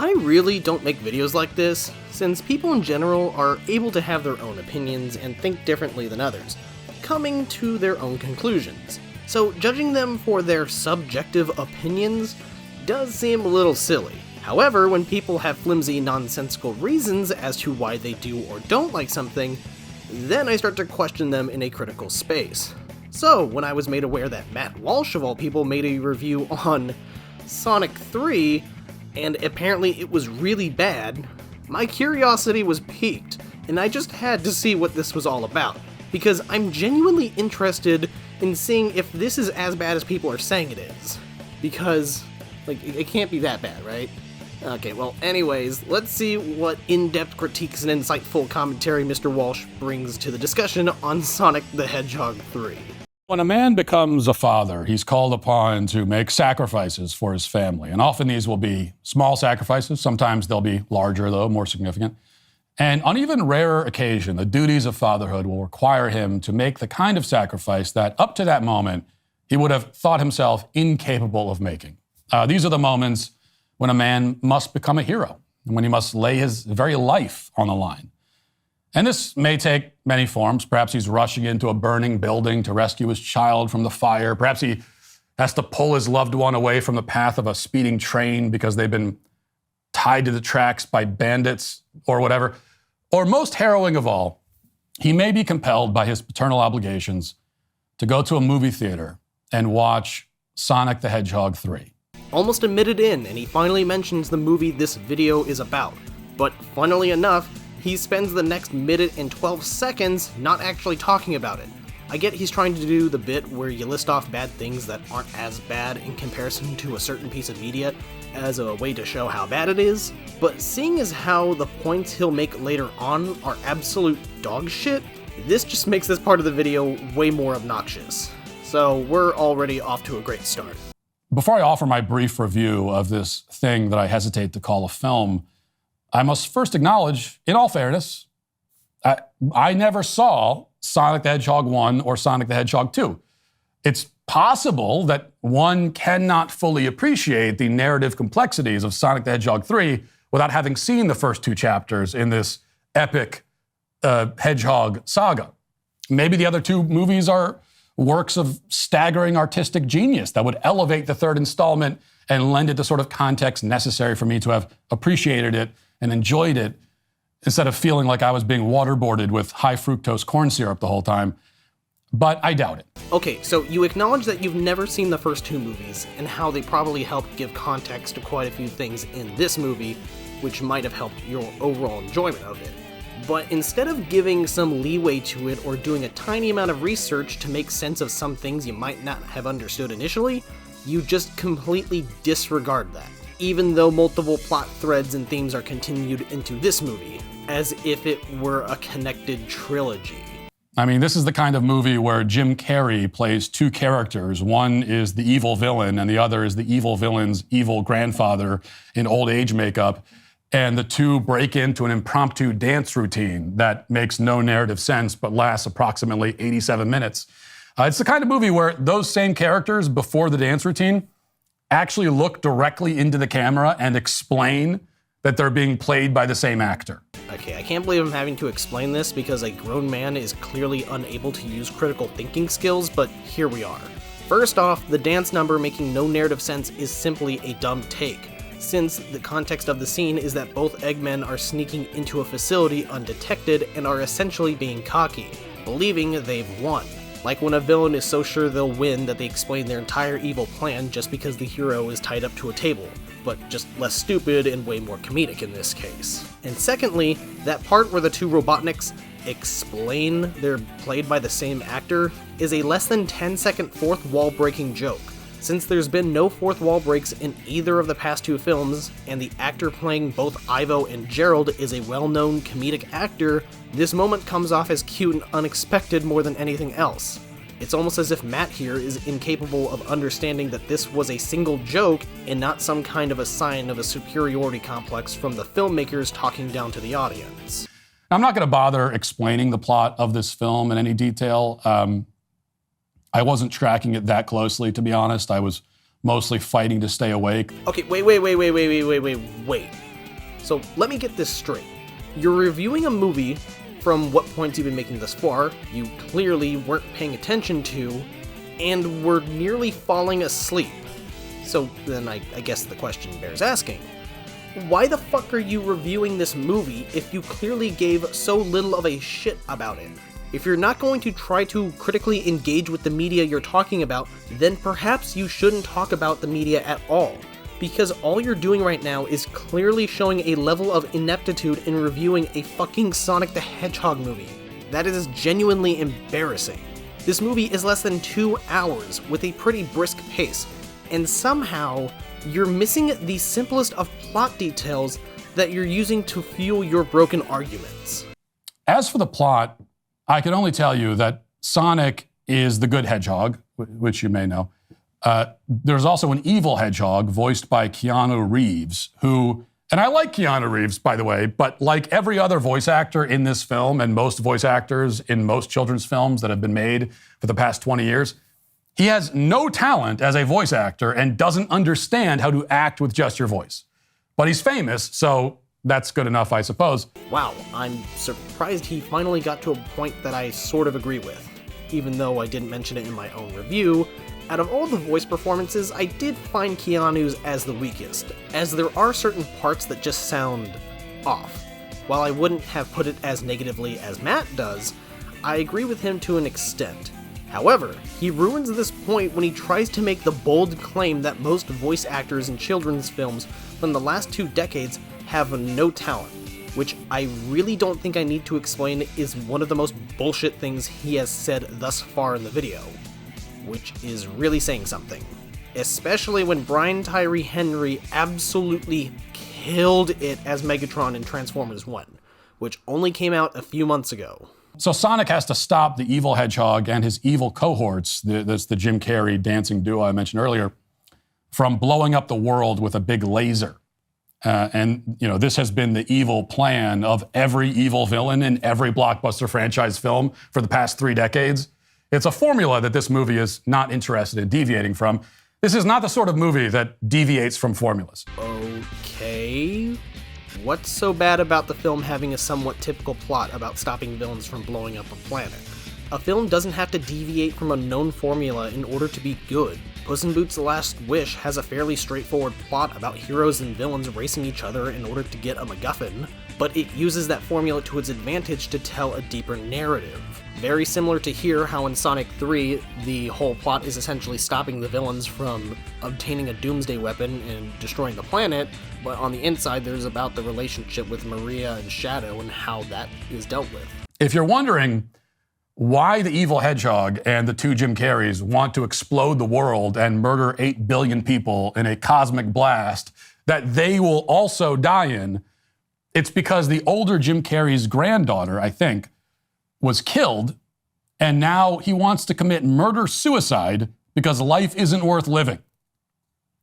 I really don't make videos like this, since people in general are able to have their own opinions and think differently than others, coming to their own conclusions. So judging them for their subjective opinions does seem a little silly. However, when people have flimsy, nonsensical reasons as to why they do or don't like something, then I start to question them in a critical space. So, when I was made aware that Matt Walsh, of all people, made a review on Sonic 3, and apparently it was really bad, my curiosity was piqued, and I just had to see what this was all about, because I'm genuinely interested in seeing if this is as bad as people are saying it is. Because, it can't be that bad, right? Okay, well, anyways, let's see what in-depth critiques and insightful commentary Mr. Walsh brings to the discussion on Sonic the Hedgehog 3. When a man becomes a father, he's called upon to make sacrifices for his family. And often these will be small sacrifices. Sometimes they'll be larger, though, more significant. And on even rarer occasion, the duties of fatherhood will require him to make the kind of sacrifice that, up to that moment, he would have thought himself incapable of making. These are the moments when a man must become a hero, and when he must lay his very life on the line. And this may take many forms. Perhaps he's rushing into a burning building to rescue his child from the fire. Perhaps he has to pull his loved one away from the path of a speeding train because they've been tied to the tracks by bandits or whatever. Or most harrowing of all, he may be compelled by his paternal obligations to go to a movie theater and watch Sonic the Hedgehog 3. Almost a minute in, and he finally mentions the movie this video is about. But funnily enough, he spends the next minute and 12 seconds not actually talking about it. I get he's trying to do the bit where you list off bad things that aren't as bad in comparison to a certain piece of media as a way to show how bad it is, but seeing as how the points he'll make later on are absolute dog shit, this just makes this part of the video way more obnoxious. So we're already off to a great start. Before I offer my brief review of this thing that I hesitate to call a film, I must first acknowledge, in all fairness, I never saw Sonic the Hedgehog 1 or Sonic the Hedgehog 2. It's possible that one cannot fully appreciate the narrative complexities of Sonic the Hedgehog 3 without having seen the first two chapters in this epic Hedgehog saga. Maybe the other two movies are works of staggering artistic genius that would elevate the third installment and lend it the sort of context necessary for me to have appreciated it and enjoyed it instead of feeling like I was being waterboarded with high fructose corn syrup the whole time. But I doubt it. Okay, so you acknowledge that you've never seen the first two movies and how they probably helped give context to quite a few things in this movie, which might have helped your overall enjoyment of it. But instead of giving some leeway to it or doing a tiny amount of research to make sense of some things you might not have understood initially, you just completely disregard that, even though multiple plot threads and themes are continued into this movie, as if it were a connected trilogy. I mean, this is the kind of movie where Jim Carrey plays two characters. One is the evil villain, and the other is the evil villain's evil grandfather in old age makeup. And the two break into an impromptu dance routine that makes no narrative sense but lasts approximately 87 minutes. It's the kind of movie where those same characters before the dance routine actually look directly into the camera and explain that they're being played by the same actor. Okay, I can't believe I'm having to explain this because a grown man is clearly unable to use critical thinking skills, but here we are. First off, the dance number making no narrative sense is simply a dumb take, since the context of the scene is that both Eggmen are sneaking into a facility undetected and are essentially being cocky, believing they've won. Like when a villain is so sure they'll win that they explain their entire evil plan just because the hero is tied up to a table, but just less stupid and way more comedic in this case. And secondly, that part where the two Robotniks explain they're played by the same actor is a less than 10-second fourth wall breaking joke. Since there's been no fourth wall breaks in either of the past two films, and the actor playing both Ivo and Gerald is a well-known comedic actor, this moment comes off as cute and unexpected more than anything else. It's almost as if Matt here is incapable of understanding that this was a single joke and not some kind of a sign of a superiority complex from the filmmakers talking down to the audience. I'm not going to bother explaining the plot of this film in any detail. I wasn't tracking it that closely, to be honest. I was mostly fighting to stay awake. Okay, wait. So let me get this straight. You're reviewing a movie from what points you've been making thus far, you clearly weren't paying attention to, and were nearly falling asleep. So then I guess the question bears asking. Why the fuck are you reviewing this movie if you clearly gave so little of a shit about it? If you're not going to try to critically engage with the media you're talking about, then perhaps you shouldn't talk about the media at all. Because all you're doing right now is clearly showing a level of ineptitude in reviewing a fucking Sonic the Hedgehog movie. That is genuinely embarrassing. This movie is less than 2 hours with a pretty brisk pace, and somehow you're missing the simplest of plot details that you're using to fuel your broken arguments. As for the plot, I can only tell you that Sonic is the good hedgehog, which you may know. There's also an evil hedgehog voiced by Keanu Reeves, who, and I like Keanu Reeves, by the way, but like every other voice actor in this film and most voice actors in most children's films that have been made for the past 20 years, he has no talent as a voice actor and doesn't understand how to act with just your voice. But he's famous, so that's good enough, I suppose. Wow, I'm surprised he finally got to a point that I sort of agree with. Even though I didn't mention it in my own review, out of all the voice performances, I did find Keanu's as the weakest, as there are certain parts that just sound off. While I wouldn't have put it as negatively as Matt does, I agree with him to an extent. However, he ruins this point when he tries to make the bold claim that most voice actors in children's films from the last 2 decades have no talent, which I really don't think I need to explain is one of the most bullshit things he has said thus far in the video. Which is really saying something. Especially when Brian Tyree Henry absolutely killed it as Megatron in Transformers 1, which only came out a few months ago. So Sonic has to stop the evil hedgehog and his evil cohorts, that's the Jim Carrey dancing duo I mentioned earlier, from blowing up the world with a big laser. And this has been the evil plan of every evil villain in every blockbuster franchise film for the past 3 decades. It's a formula that this movie is not interested in deviating from. This is not the sort of movie that deviates from formulas. Okay. What's so bad about the film having a somewhat typical plot about stopping villains from blowing up a planet? A film doesn't have to deviate from a known formula in order to be good. Puss in Boots: The Last Wish has a fairly straightforward plot about heroes and villains racing each other in order to get a MacGuffin, but it uses that formula to its advantage to tell a deeper narrative. Very similar to here, how in Sonic 3, the whole plot is essentially stopping the villains from obtaining a doomsday weapon and destroying the planet, but on the inside there's about the relationship with Maria and Shadow and how that is dealt with. If you're wondering why the evil hedgehog and the 2 Jim Carreys want to explode the world and murder 8 billion people in a cosmic blast that they will also die in, it's because the older Jim Carrey's granddaughter, I think, was killed, and now he wants to commit murder-suicide because life isn't worth living.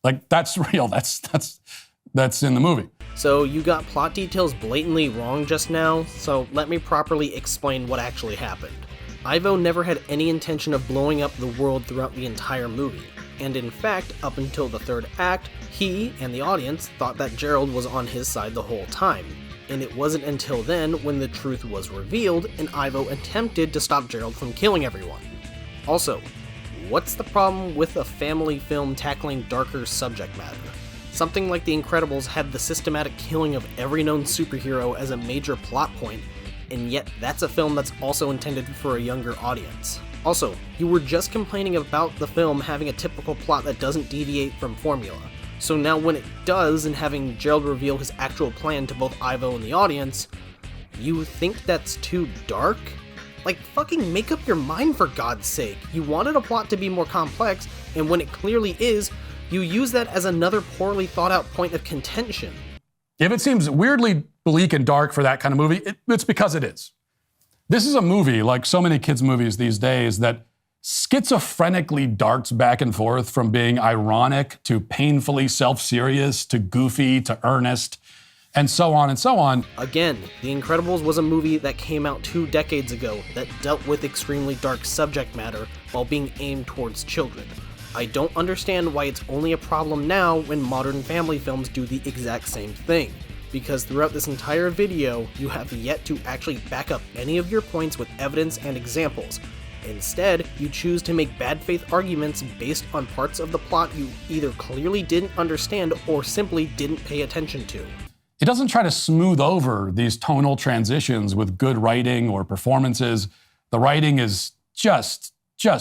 Like, that's real. That's in the movie. So you got plot details blatantly wrong just now, so let me properly explain what actually happened. Ivo never had any intention of blowing up the world throughout the entire movie, and in fact, up until the 3rd act, he and the audience thought that Gerald was on his side the whole time. And it wasn't until then when the truth was revealed and Ivo attempted to stop Gerald from killing everyone. Also, what's the problem with a family film tackling darker subject matter? Something like The Incredibles had the systematic killing of every known superhero as a major plot point, and yet that's a film that's also intended for a younger audience. Also, you were just complaining about the film having a typical plot that doesn't deviate from formula. So now when it does, and having Gerald reveal his actual plan to both Ivo and the audience, you think that's too dark? Like, fucking make up your mind for God's sake. You wanted a plot to be more complex, and when it clearly is, you use that as another poorly thought out point of contention. If it seems weirdly bleak and dark for that kind of movie, it's because it is. This is a movie, like so many kids' movies these days, that schizophrenically darts back and forth from being ironic to painfully self-serious to goofy to earnest, and so on and so on. Again, The Incredibles was a movie that came out 2 decades ago that dealt with extremely dark subject matter while being aimed towards children. I don't understand why it's only a problem now when modern family films do the exact same thing, because throughout this entire video, you have yet to actually back up any of your points with evidence and examples. Instead, you choose to make bad faith arguments based on parts of the plot you either clearly didn't understand or simply didn't pay attention to. It doesn't try to smooth over these tonal transitions with good writing or performances. The writing is just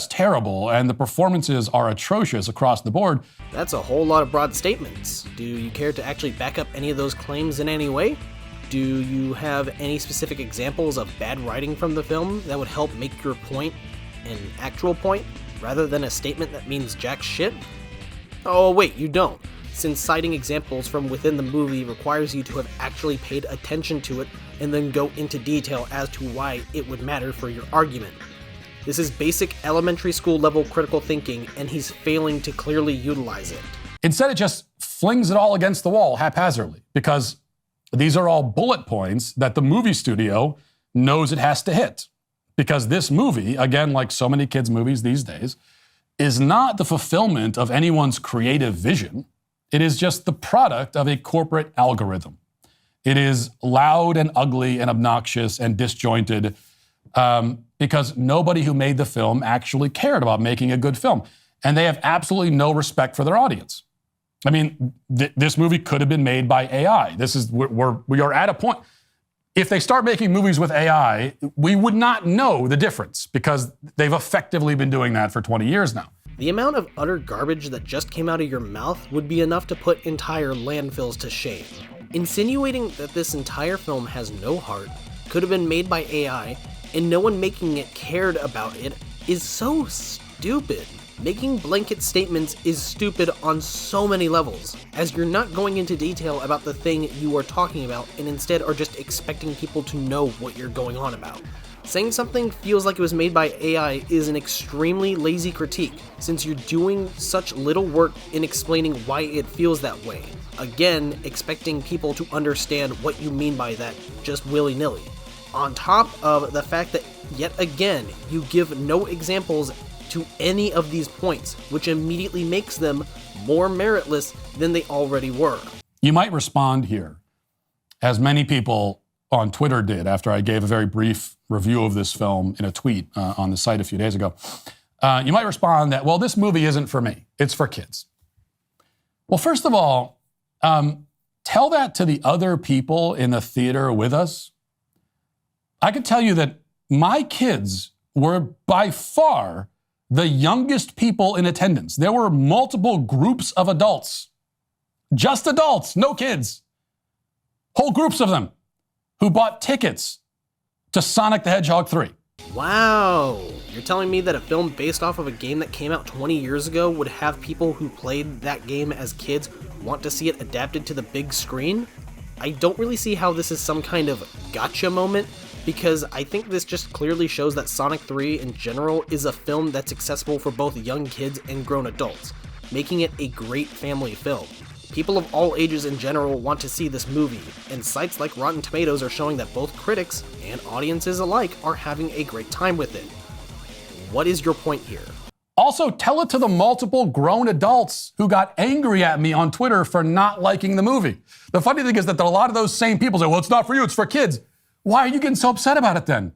terrible, and the performances are atrocious across the board. That's a whole lot of broad statements. Do you care to actually back up any of those claims in any way? Do you have any specific examples of bad writing from the film that would help make your point an actual point, rather than a statement that means jack shit? Oh wait, you don't, since citing examples from within the movie requires you to have actually paid attention to it and then go into detail as to why it would matter for your argument. This is basic elementary school level critical thinking, and he's failing to clearly utilize it. Instead, it just flings it all against the wall haphazardly, because these are all bullet points that the movie studio knows it has to hit. Because this movie, again, like so many kids' movies these days, is not the fulfillment of anyone's creative vision. It is just the product of a corporate algorithm. It is loud and ugly and obnoxious and disjointed, because nobody who made the film actually cared about making a good film. And they have absolutely no respect for their audience. I mean, this movie could have been made by AI. We are at a point. If they start making movies with AI, we would not know the difference, because they've effectively been doing that for 20 years now. The amount of utter garbage that just came out of your mouth would be enough to put entire landfills to shame. Insinuating that this entire film has no heart, could have been made by AI, and no one making it cared about it is so stupid. Making blanket statements is stupid on so many levels, as you're not going into detail about the thing you are talking about and instead are just expecting people to know what you're going on about. Saying something feels like it was made by AI is an extremely lazy critique, since you're doing such little work in explaining why it feels that way. Again, expecting people to understand what you mean by that just willy-nilly. On top of the fact that, yet again, you give no examples to any of these points, which immediately makes them more meritless than they already were. You might respond here, as many people on Twitter did after I gave a very brief review of this film in a tweet on the site a few days ago. You might respond that, well, this movie isn't for me. It's for kids. Well, first of all, tell that to the other people in the theater with us. I can tell you that my kids were by far the youngest people in attendance. There were multiple groups of adults, just adults, no kids, whole groups of them who bought tickets to Sonic the Hedgehog 3. Wow, you're telling me that a film based off of a game that came out 20 years ago would have people who played that game as kids want to see it adapted to the big screen? I don't really see how this is some kind of gotcha moment, because I think this just clearly shows that Sonic 3 in general is a film that's accessible for both young kids and grown adults, making it a great family film. People of all ages in general want to see this movie, and sites like Rotten Tomatoes are showing that both critics and audiences alike are having a great time with it. What is your point here? Also, tell it to the multiple grown adults who got angry at me on Twitter for not liking the movie. The funny thing is that a lot of those same people say, well, it's not for you, it's for kids. Why are you getting so upset about it then?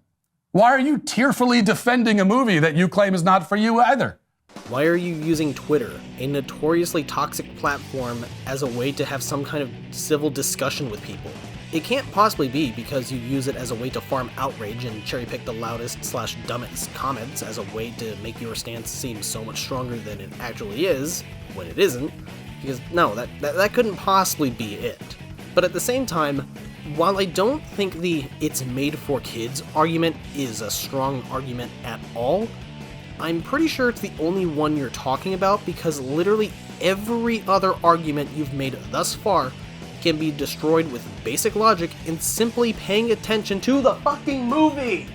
Why are you tearfully defending a movie that you claim is not for you either? Why are you using Twitter, a notoriously toxic platform, as a way to have some kind of civil discussion with people? It can't possibly be because you use it as a way to farm outrage and cherry-pick the loudest/dumbest comments as a way to make your stance seem so much stronger than it actually is, when it isn't. Because, no, that couldn't possibly be it. But at the same time, while I don't think the "it's made for kids" argument is a strong argument at all, I'm pretty sure it's the only one you're talking about, because literally every other argument you've made thus far can be destroyed with basic logic and simply paying attention to the fucking movie,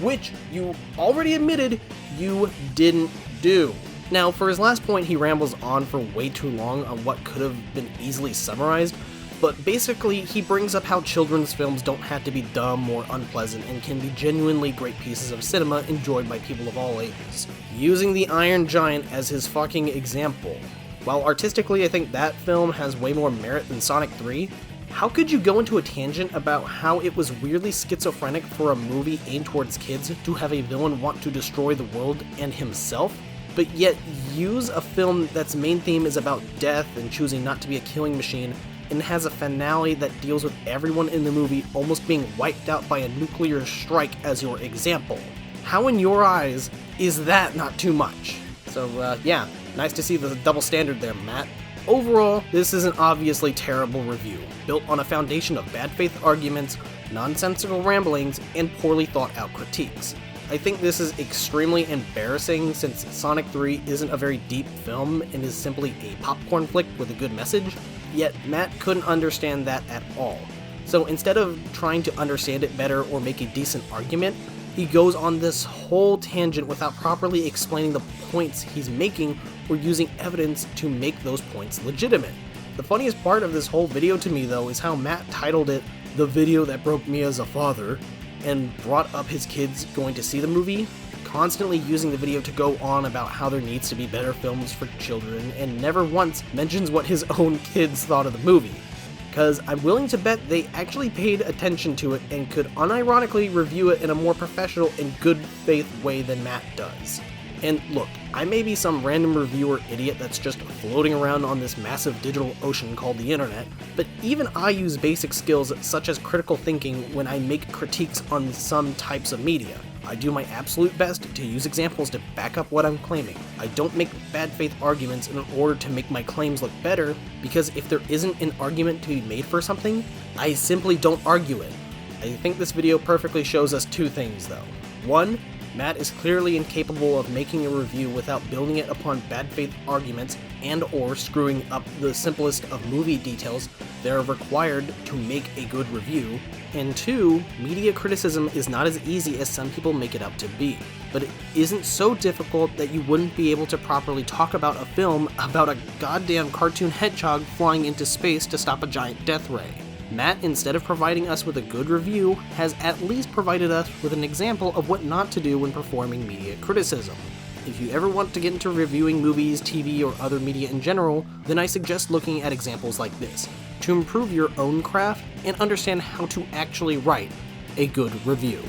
which you already admitted you didn't do. Now, for his last point, he rambles on for way too long on what could have been easily summarized, but basically he brings up how children's films don't have to be dumb or unpleasant and can be genuinely great pieces of cinema enjoyed by people of all ages, using the Iron Giant as his fucking example. While artistically I think that film has way more merit than Sonic 3, How could you go into a tangent about how it was weirdly schizophrenic for a movie aimed towards kids to have a villain want to destroy the world and himself, but yet use a film that's main theme is about death and choosing not to be a killing machine, and has a finale that deals with everyone in the movie almost being wiped out by a nuclear strike as your example? How in your eyes is that not too much? So yeah, nice to see the double standard there, Matt. Overall, this is an obviously terrible review, built on a foundation of bad faith arguments, nonsensical ramblings, and poorly thought out critiques. I think this is extremely embarrassing since Sonic 3 isn't a very deep film and is simply a popcorn flick with a good message, yet Matt couldn't understand that at all. So instead of trying to understand it better or make a decent argument, he goes on this whole tangent without properly explaining the points he's making or using evidence to make those points legitimate. The funniest part of this whole video to me though is how Matt titled it "The Video That Broke Me as a Father" and brought up his kids going to see the movie, constantly using the video to go on about how there needs to be better films for children, and never once mentions what his own kids thought of the movie. Because I'm willing to bet they actually paid attention to it and could unironically review it in a more professional and good faith way than Matt does. And look, I may be some random reviewer idiot that's just floating around on this massive digital ocean called the internet, but even I use basic skills such as critical thinking when I make critiques on some types of media. I do my absolute best to use examples to back up what I'm claiming. I don't make bad faith arguments in order to make my claims look better, because if there isn't an argument to be made for something, I simply don't argue it. I think this video perfectly shows us two things though. One, Matt is clearly incapable of making a review without building it upon bad faith arguments and or screwing up the simplest of movie details that are required to make a good review. And two, media criticism is not as easy as some people make it out to be, but it isn't so difficult that you wouldn't be able to properly talk about a film about a goddamn cartoon hedgehog flying into space to stop a giant death ray. Matt, instead of providing us with a good review, has at least provided us with an example of what not to do when performing media criticism. If you ever want to get into reviewing movies, TV, or other media in general, then I suggest looking at examples like this, to improve your own craft and understand how to actually write a good review.